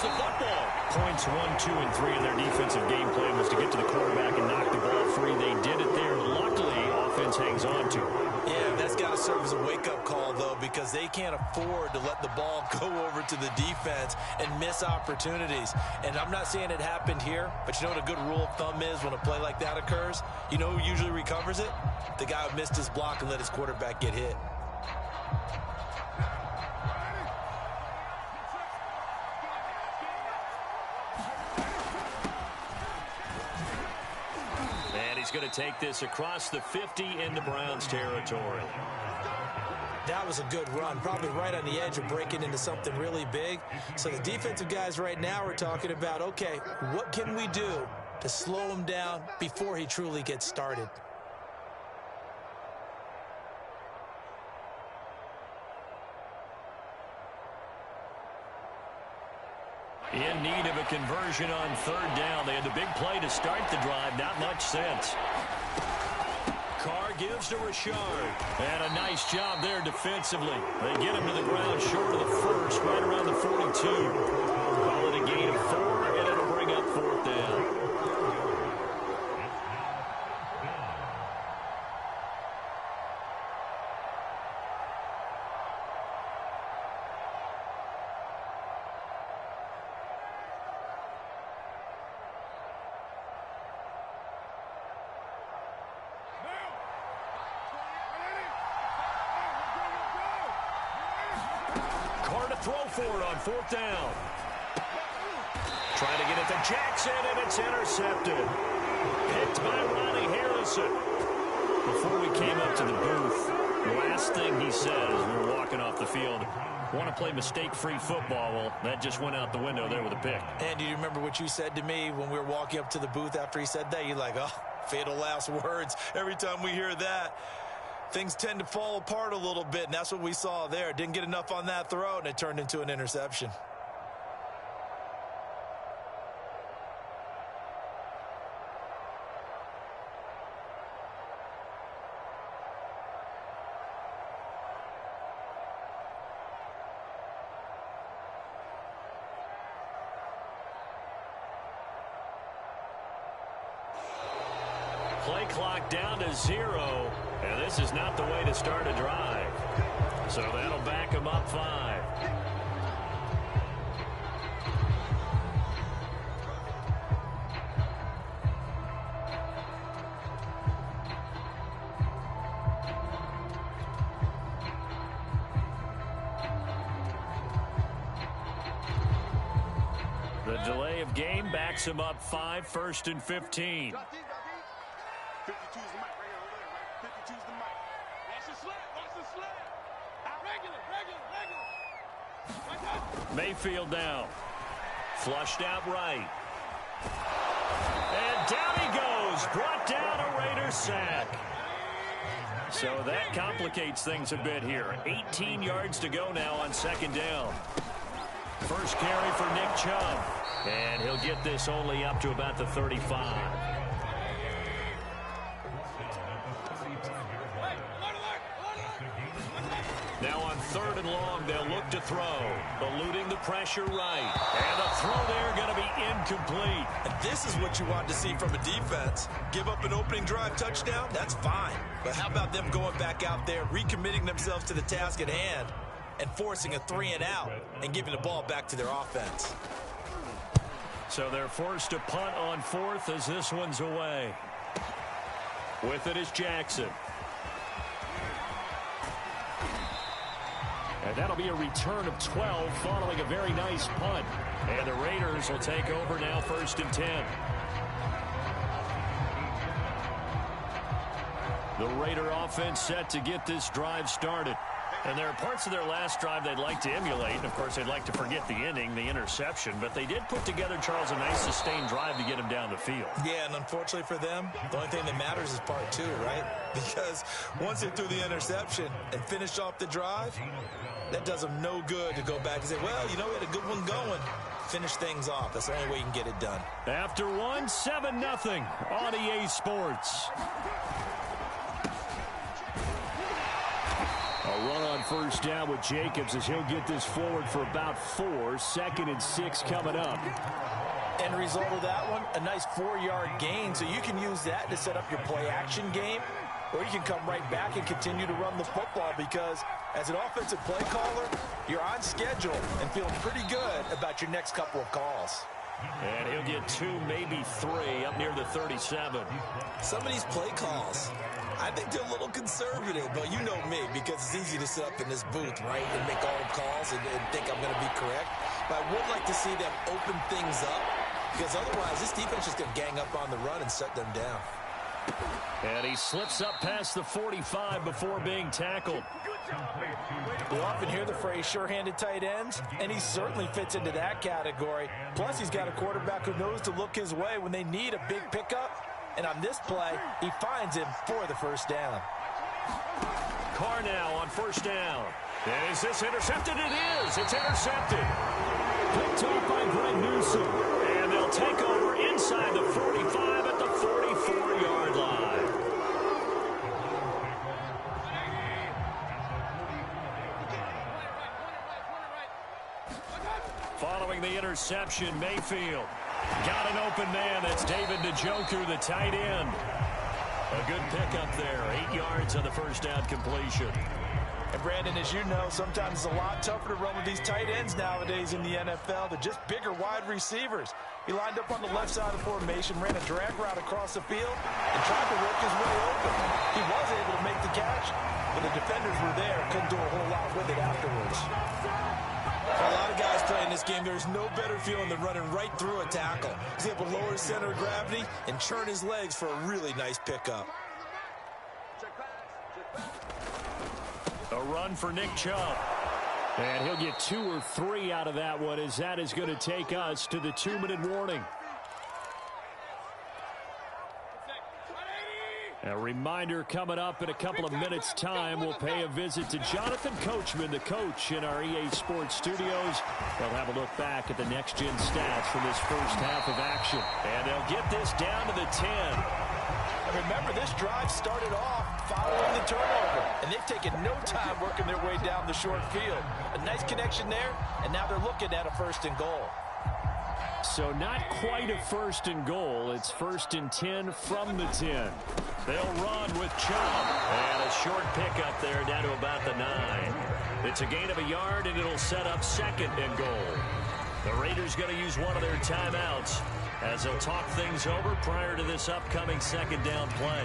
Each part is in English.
the football. Points 1, 2, and 3 in their defensive game plan was to get to the quarterback and knock the ball free. They did it there. Luckily, offense hangs on to it. Yeah, that's got to serve as a wake-up call, though, because they can't afford to let the ball go over to the defense and miss opportunities. And I'm not saying it happened here, but you know what a good rule of thumb is when a play like that occurs? You know who usually recovers it? The guy who missed his block and let his quarterback get hit. He's going to take this across the 50 into Browns territory. That was a good run, probably right on the edge of breaking into something really big. So the defensive guys right now are talking about, okay, what can we do to slow him down before he truly gets started? In need of a conversion on third down. They had the big play to start the drive. Not much sense. Carr gives to Richard. And a nice job there defensively. They get him to the ground short of the first, right around the 42. Call it a gain of 4, and it'll bring up fourth down. Throw for it on fourth down. Trying to get it to Jackson, and it's intercepted. Picked by Ronnie Harrison. Before we came up to the booth, the last thing he said as we were walking off the field, want to play mistake-free football. Well, that just went out the window there with a pick. And do you remember what you said to me when we were walking up to the booth after he said that? You're like, oh, fatal last words. Every time we hear that, things tend to fall apart a little bit, and that's what we saw there. Didn't get enough on that throw, and it turned into an interception. Play clock down to 0. And this is not the way to start a drive. So that'll back him up 5. The delay of game backs him up 5, 1st and 15. 52's the mic right here, over there, right? 52's the mic. Watch the slant, watch the slant. Regular. Mayfield down. Flushed out right. And down he goes. Brought down a Raiders sack. So that complicates things a bit here. 18 yards to go now on second down. First carry for Nick Chubb. And he'll get this only up to about the 35. Now on third and long, they'll look to throw. Eluding the pressure right. And the throw there going to be incomplete. And this is what you want to see from a defense. Give up an opening drive touchdown, that's fine. But how about them going back out there, recommitting themselves to the task at hand, and forcing a 3-and-out and giving the ball back to their offense. So they're forced to punt on fourth as this one's away. With it is Jackson. And that'll be a return of 12 following a very nice punt. And the Raiders will take over now 1st and 10. The Raider offense set to get this drive started. And there are parts of their last drive they'd like to emulate. And, of course, they'd like to forget the inning, the interception. But they did put together, Charles, a nice sustained drive to get him down the field. Yeah, and unfortunately for them, the only thing that matters is part 2, right? Because once they threw the interception and finished off the drive, that does them no good to go back and say, well, you know, we had a good one going. Finish things off. That's the only way you can get it done. After one, 7-0 on EA Sports. A run on first down with Jacobs as he'll get this forward for about 4. 2nd and 6 coming up. End result of that one, a nice 4-yard gain. So you can use that to set up your play-action game, or you can come right back and continue to run the football because as an offensive play caller, you're on schedule and feeling pretty good about your next couple of calls. And he'll get 2, maybe 3 up near the 37. Some of these play calls, I think they're a little conservative, but you know me, because it's easy to sit up in this booth, right, and make all the calls and think I'm going to be correct. But I would like to see them open things up, because otherwise this defense is going to gang up on the run and shut them down. And he slips up past the 45 before being tackled. We often hear the phrase sure-handed tight ends, and he certainly fits into that category. Plus, he's got a quarterback who knows to look his way when they need a big pickup. And on this play, he finds him for the first down. Carr now on first down. And is this intercepted? It is. It's intercepted. Picked off by Greg Newsom. And they'll take over inside the 45 at the 44-yard line. Following the interception, Mayfield got an open man. That's David Njoku, the tight end. A good pickup there. 8 yards on the first down completion. And Brandon, as you know, sometimes it's a lot tougher to run with these tight ends nowadays in the NFL. They're just bigger wide receivers. He lined up on the left side of the formation, ran a drag route across the field, and tried to work his way open. He was able to make the catch, but the defenders were there. Couldn't do a whole lot with it afterwards. For a lot of guys playing this game, there's no better feeling than running right through a tackle. He's able to lower his center of gravity and churn his legs for a really nice pickup. A run for Nick Chubb. And he'll get 2 or 3 out of that one, as that is going to take us to the 2-minute warning. A reminder, coming up in a couple of minutes' time, we'll pay a visit to Jonathan Coachman, the coach in our EA Sports studios. They'll have a look back at the next-gen stats from this first half of action. And they'll get this down to the 10. And remember, this drive started off following the turnover, and they've taken no time working their way down the short field. A nice connection there, and now they're looking at a 1st and goal. So not quite a 1st and goal. It's 1st and 10 from the 10. They'll run with Chubb. And a short pickup there down to about the 9. It's a gain of a yard, and it'll set up 2nd and goal. The Raiders going to use one of their timeouts as they'll talk things over prior to this upcoming 2nd down play.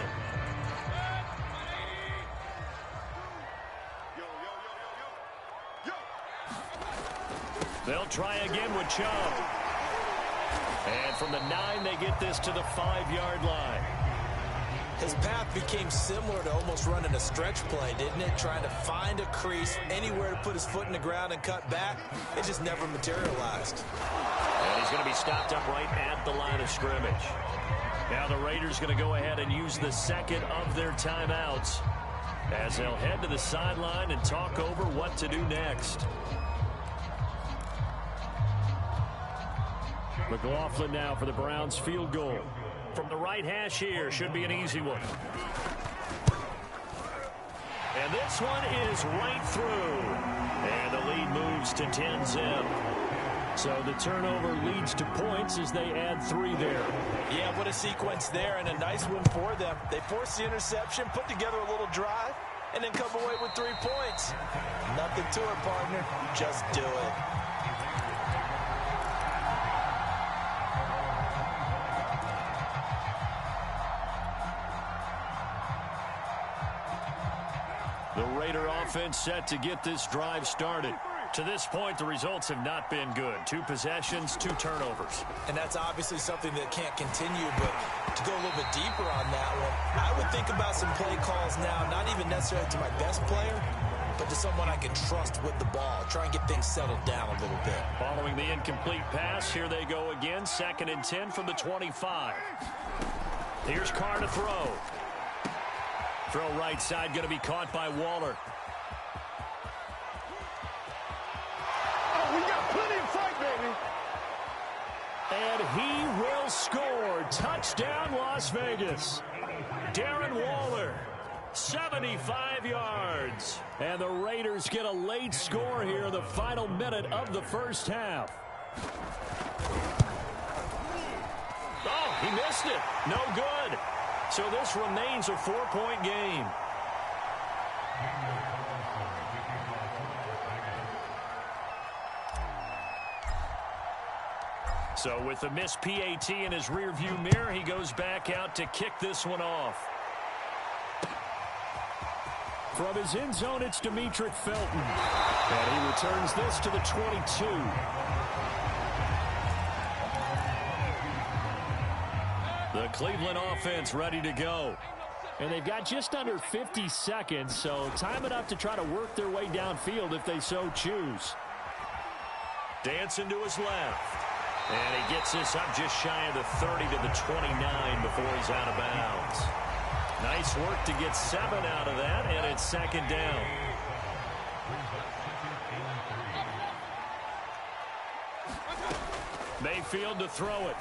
They'll try again with Chubb. And from the 9, they get this to the 5-yard line. His path became similar to almost running a stretch play, didn't it? Trying to find a crease, anywhere to put his foot in the ground and cut back. It just never materialized. And he's going to be stopped up right at the line of scrimmage. Now the Raiders going to go ahead and use the 2nd of their timeouts as they'll head to the sideline and talk over what to do next. McLaughlin now for the Browns field goal. From the right hash here, should be an easy one. And this one is right through. And the lead moves to 10-zip. So the turnover leads to points as they add 3 there. Yeah, what a sequence there, and a nice one for them. They force the interception, put together a little drive, and then come away with 3 points. Nothing to it, partner. Just do it. The Raider offense set to get this drive started. To this point, the results have not been good. 2 possessions, 2 turnovers. And that's obviously something that can't continue, but to go a little bit deeper on that one, I would think about some play calls now, not even necessarily to my best player, but to someone I can trust with the ball. Try and get things settled down a little bit. Following the incomplete pass, here they go again. 2nd and 10 from the 25. Here's Carr to throw. Throw right side, going to be caught by Waller. Oh, we got plenty of fight, baby. And he will score. Touchdown, Las Vegas. Darren Waller 75 yards. And the Raiders get a late score here in the final minute of the first half. Oh, he missed it. No good. So this remains a 4-point game. So with the missed PAT in his rearview mirror, he goes back out to kick this one off. From his end zone, it's Demetric Felton. And he returns this to the 22. The Cleveland offense ready to go. And they've got just under 50 seconds, so time enough to try to work their way downfield if they so choose. Dancing to his left. And he gets this up just shy of the 30 to the 29 before he's out of bounds. Nice work to get 7 out of that, and it's second down. Mayfield to throw it.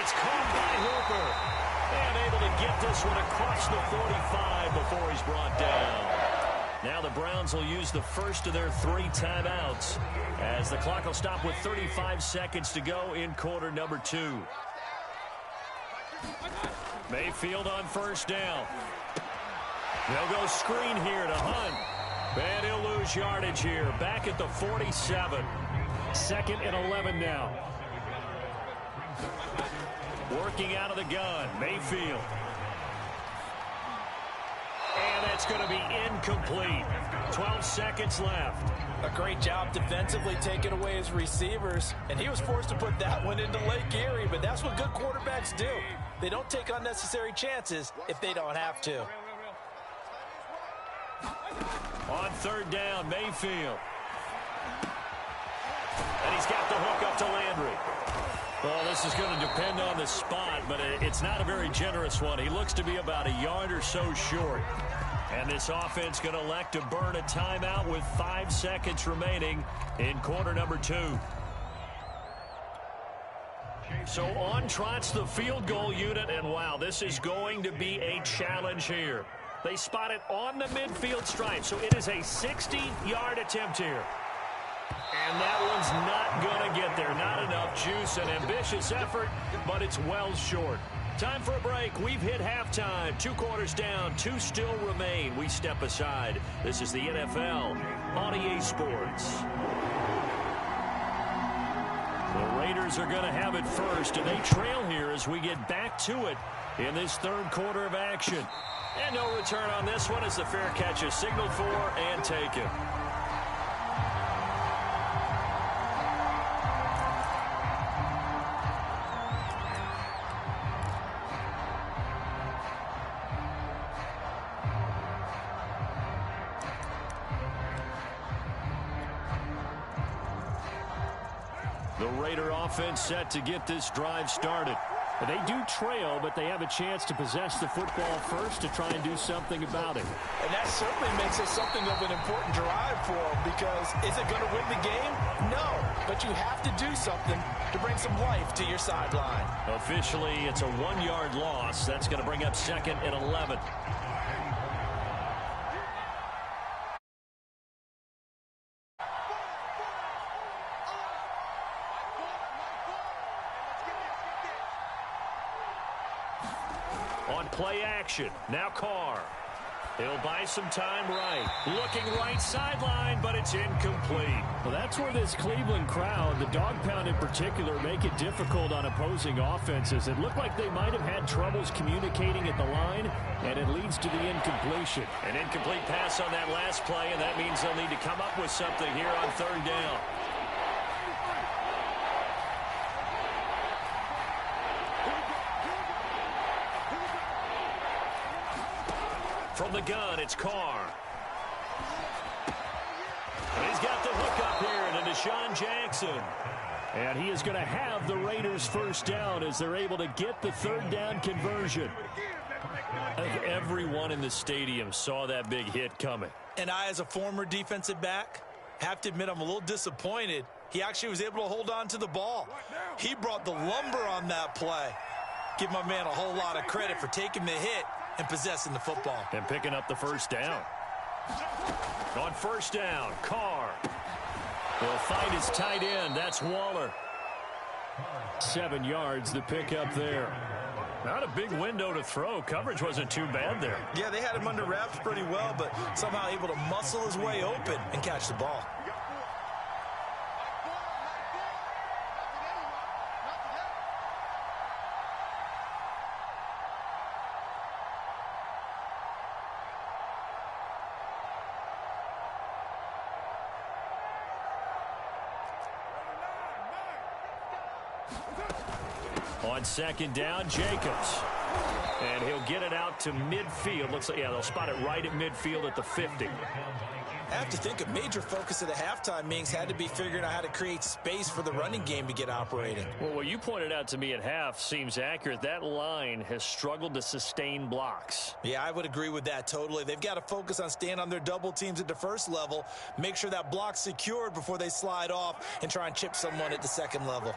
It's caught by Hooper. And able to get this one across the 45 before he's brought down. Now the Browns will use the first of their 3 timeouts as the clock will stop with 35 seconds to go in quarter number 2. Mayfield on first down. They'll go screen here to Hunt. And he'll lose yardage here. Back at the 47. Second and 11 now. Working out of the gun, Mayfield. And that's going to be incomplete. 12 seconds left. A great job defensively taking away his receivers. And he was forced to put that one into Lake Erie. But that's what good quarterbacks do. They don't take unnecessary chances if they don't have to. On third down, Mayfield. And he's got the hook up to Landry. Well, this is going to depend on the spot, but it's not a very generous one. He looks to be about a yard or so short. And this offense going to elect to burn a timeout with 5 seconds remaining in quarter number 2. So on trots the field goal unit, and wow, this is going to be a challenge here. They spot it on the midfield stripe, so it is a 60-yard attempt here. And that one's not going to get there. Not enough juice, an ambitious effort, but it's well short. Time for a break. We've hit halftime. 2 quarters down, 2 still remain. We step aside. This is the NFL on EA Sports. The Raiders are going to have it first, and they trail here as we get back to it in this third quarter of action. And no return on this one as the fair catch is signaled for and taken. The Raider offense set to get this drive started. They do trail, but they have a chance to possess the football first to try and do something about it. And that certainly makes it something of an important drive for them, because is it going to win the game? No, but you have to do something to bring some life to your sideline. Officially, it's a 1-yard loss. That's going to bring up second and 11. On play action, now Carr. He'll buy some time right. Looking right sideline, but it's incomplete. Well, that's where this Cleveland crowd, the dog pound in particular, make it difficult on opposing offenses. It looked like they might have had troubles communicating at the line, and it leads to the incompletion. An incomplete pass on that last play, and that means they'll need to come up with something here on third down. From the gun, it's Carr. And he's got the hook up here to Deshaun Jackson. And he is going to have the Raiders first down as they're able to get the third down conversion. Everyone in the stadium saw that big hit coming. And I, as a former defensive back, have to admit I'm a little disappointed. He actually was able to hold on to the ball. He brought the lumber on that play. Give my man a whole lot of credit for taking the hit and possessing the football. And picking up the first down. On first down, Carr. He'll find his tight end. That's Waller. 7 yards, the pickup there. Not a big window to throw. Coverage wasn't too bad there. Yeah, they had him under wraps pretty well, but somehow able to muscle his way open and catch the ball. On second down, Jacobs. And he'll get it out to midfield. Looks like, yeah, they'll spot it right at midfield at the 50. I have to think a major focus of the halftime meetings had to be figuring out how to create space for the running game to get operating. Well, what you pointed out to me at half seems accurate. That line has struggled to sustain blocks. Yeah, I would agree with that totally. They've got to focus on staying on their double teams at the first level, make sure that block's secured before they slide off and try and chip someone at the second level.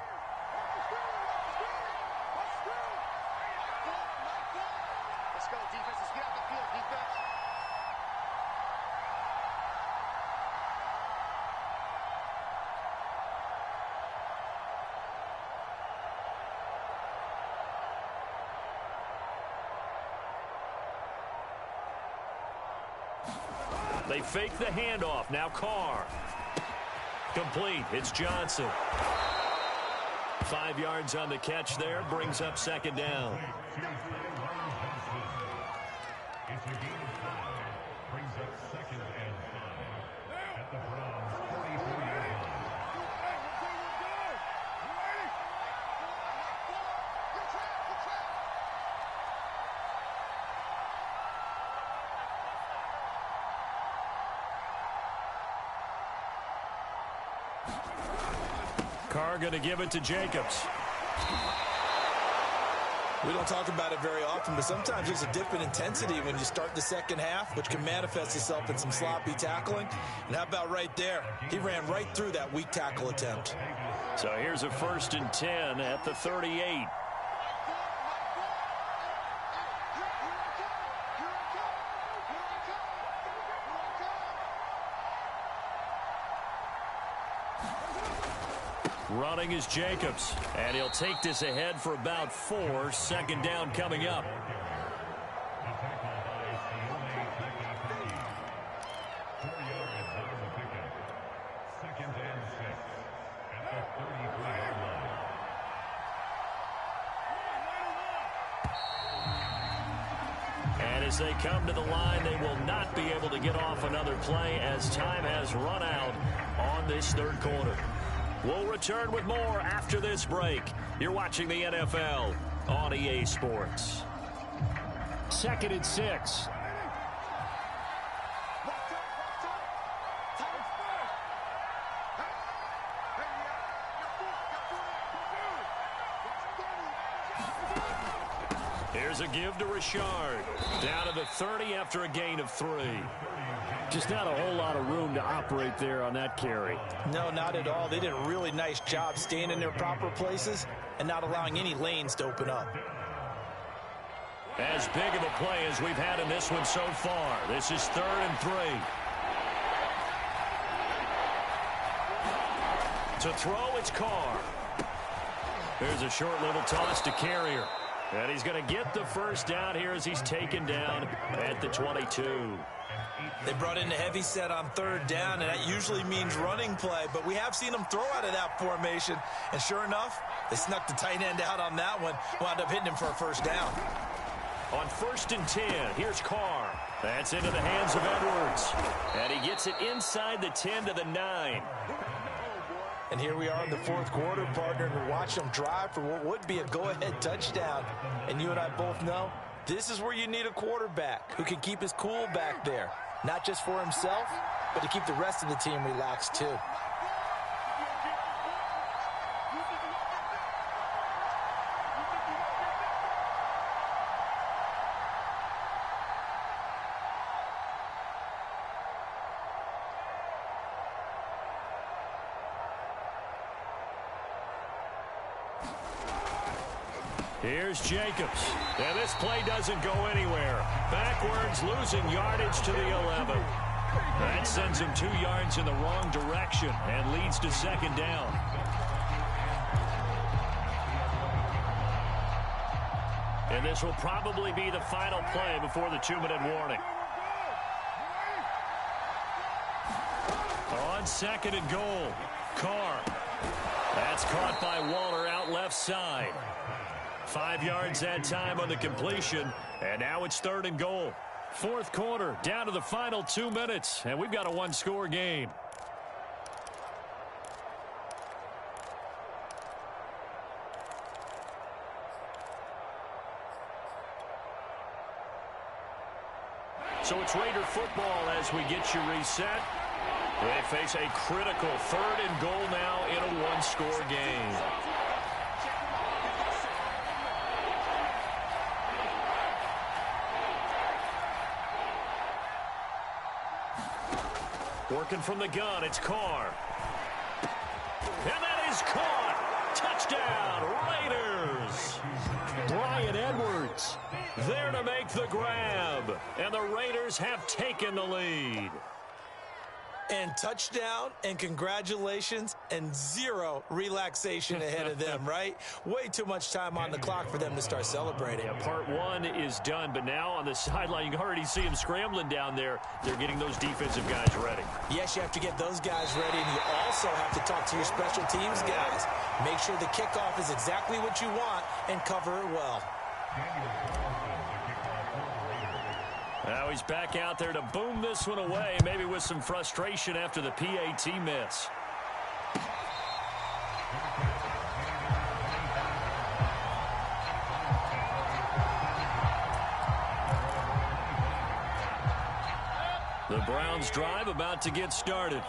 They fake the handoff. Now Carr. Complete. It's Johnson. 5 yards on the catch there. Brings up second down. Carr going to give it to Jacobs. We don't talk about it very often, but sometimes there's a dip in intensity when you start the second half, which can manifest itself in some sloppy tackling. And how about right there? He ran right through that weak tackle attempt. So here's a 1st and 10 at the 38. Running is Jacobs, and he'll take this ahead for about 4. Second down coming up. And as they come to the line, they will not be able to get off another play as time has run out on this third quarter. We'll return with more after this break. You're watching the NFL on EA Sports. 2nd and 6. Here's a give to Richard. Down to the 30 after a gain of 3. Just not a whole lot of room to operate there on that carry. No, not at all. They did a really nice job staying in their proper places and not allowing any lanes to open up. As big of a play as we've had in this one so far. This is 3rd and 3. To throw, it's Carr. There's a short little toss to Carrier. And he's going to get the first down here as he's taken down at the 22. They brought in the heavy set on 3rd down, and that usually means running play, but we have seen them throw out of that formation, and sure enough, they snuck the tight end out on that one, wound up hitting him for a first down. On 1st and 10, here's Carr. That's into the hands of Edwards, and he gets it inside the 10 to the 9. And here we are in the 4th quarter, partner, and watch them drive for what would be a go-ahead touchdown. And you and I both know this is where you need a quarterback who can keep his cool back there. Not just for himself, but to keep the rest of the team relaxed too. Here's Jacobs. And this play doesn't go anywhere. Backwards, losing yardage to the 11. That sends him 2 yards in the wrong direction and leads to second down. And this will probably be the final play before the 2-minute warning. On second and goal, Carr. That's caught by Waller out left side. 5 yards that time on the completion, and now it's third and goal. Fourth quarter, down to the final 2 minutes, and we've got a one-score game. So it's Raider football as we get you reset. They face a critical third and goal now in a one-score game. Working from the gun, it's Carr. And that is caught. Touchdown, Raiders. Bryan Edwards there to make the grab. And the Raiders have taken the lead. And touchdown, and congratulations, and zero relaxation ahead of them, right? Way too much time on the clock for them to start celebrating. Yeah, part one is done, but now on the sideline, you can already see them scrambling down there. They're getting those defensive guys ready. Yes, you have to get those guys ready, and you also have to talk to your special teams guys. Make sure the kickoff is exactly what you want and cover it well. Now he's back out there to boom this one away, maybe with some frustration after the PAT miss. The Browns drive about to get started.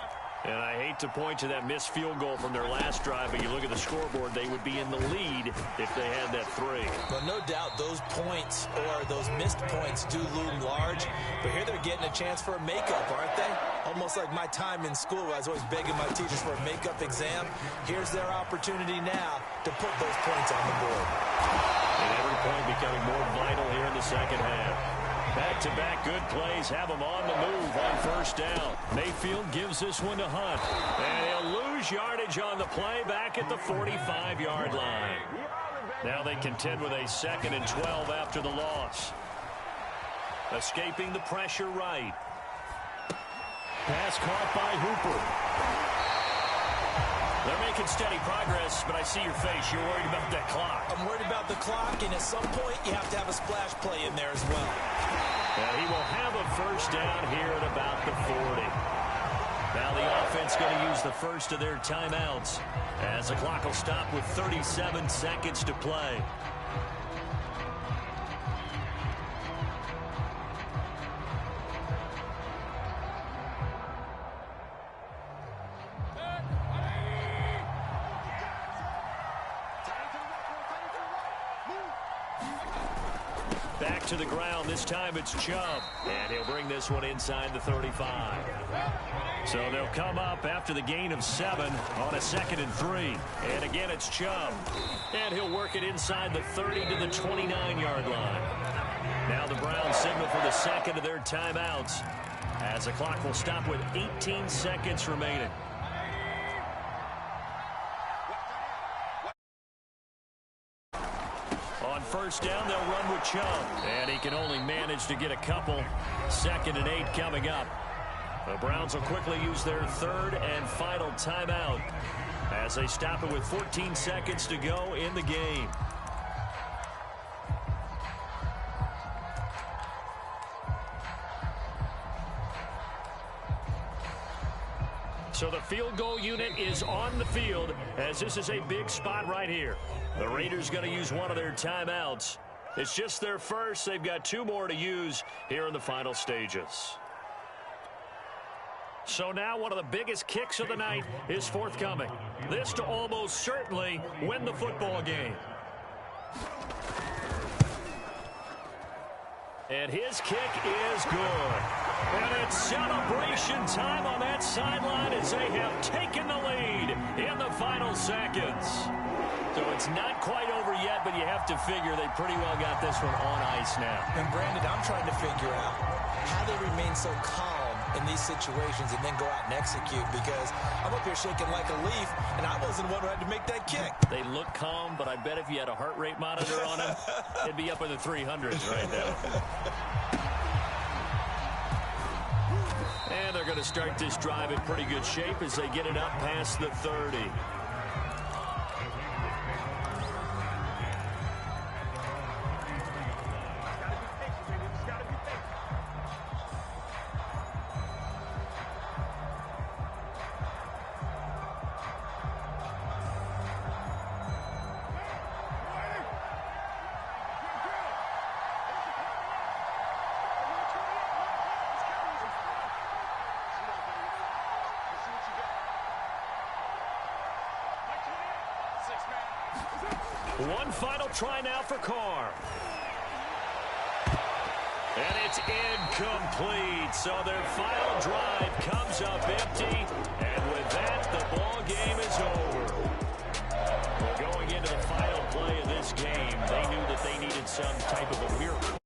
And I hate to point to that missed field goal from their last drive, but you look at the scoreboard, they would be in the lead if they had that 3. But no doubt those points or those missed points do loom large. But here they're getting a chance for a makeup, aren't they? Almost like my time in school, I was always begging my teachers for a makeup exam. Here's their opportunity now to put those points on the board. And every point becoming more vital here in the second half. Back-to-back good plays have them on the move on first down. Mayfield gives this one to Hunt. And he'll lose yardage on the play back at the 45-yard line. Now they contend with a 2nd and 12 after the loss. Escaping the pressure right. Pass caught by Hooper. They're making steady progress, but I see your face. You're worried about that clock. I'm worried about the clock, and at some point you have to have a splash play in there as well. And he will have a first down here at about the 40. Now the offense going to use the first of their timeouts as the clock will stop with 37 seconds to play. Back to the ground. This time it's Chubb. And he'll bring this one inside the 35. So they'll come up after the gain of 7 on a 2nd and 3. And again, it's Chubb. And he'll work it inside the 30 to the 29-yard line. Now the Browns signal for the second of their timeouts as the clock will stop with 18 seconds remaining. First down, they'll run with Chubb. And he can only manage to get a couple. 2nd and 8 coming up. The Browns will quickly use their 3rd and final timeout as they stop it with 14 seconds to go in the game. So the field goal unit is on the field as this is a big spot right here. The Raiders going to use one of their timeouts. It's just their first. They've got 2 more to use here in the final stages. So now one of the biggest kicks of the night is forthcoming. This to almost certainly win the football game. And his kick is good. And it's celebration time on that sideline as they have taken the lead in the final seconds. So It's not quite over yet, but you have to figure they pretty well got this one on ice now. And, Brandon, I'm trying to figure out how they remain so calm in these situations and then go out and execute, because I'm up here shaking like a leaf, and I wasn't the one who had to make that kick. They look calm, but I bet if you had a heart rate monitor on them, it'd be up in the 300s right now. And they're going to start this drive in pretty good shape as they get it up past the 30. One final try now for Carr. And it's incomplete. So their final drive comes up empty. And with that, the ball game is over. Well, going into the final play of this game, they knew that they needed some type of a miracle